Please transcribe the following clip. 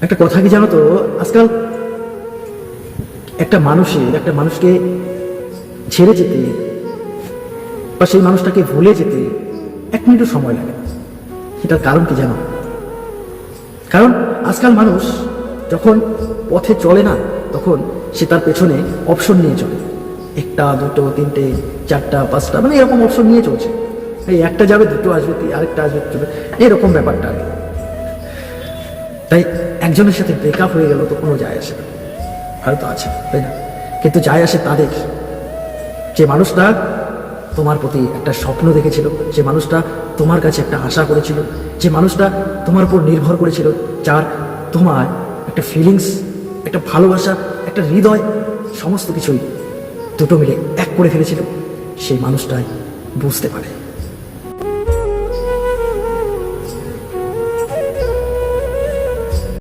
একটা কথা কি জানো তো, আজকাল একটা মানুষকে ছেড়ে যেতে বা সেই মানুষটাকে ভুলে যেতে 1 মিনিটও সময় লাগে না। এটার কারণ কি জানো? কারণ আজকাল মানুষ যখন পথে চলে না, তখন সে তার পেছনে অপশন নিয়ে চলে। 1টা 2টো 3টে 4টা 5টা, মানে এরকম অপশন নিয়ে চলছে। এই একটা যাবে, 2টো আসবে, আরেকটা আসবে, এরকম ব্যাপারটা আগে। তাই একজনের সাথে ব্রেকআপ হয়ে গেল তো কোনো যায় আসে না, হয়তো আছে, তাই না? কিন্তু যায় আসে তাদের, যে মানুষটা তোমার প্রতি একটা স্বপ্ন দেখেছিল, যে মানুষটা তোমার কাছে একটা আশা করেছিল, যে মানুষটা তোমার উপর নির্ভর করেছিল, যার তোমার একটা ফিলিংস, একটা ভালোবাসা, একটা হৃদয়, সমস্ত কিছুই দুটো মিলে এক করে ফেলেছিল। সেই মানুষটাই বুঝতে পারে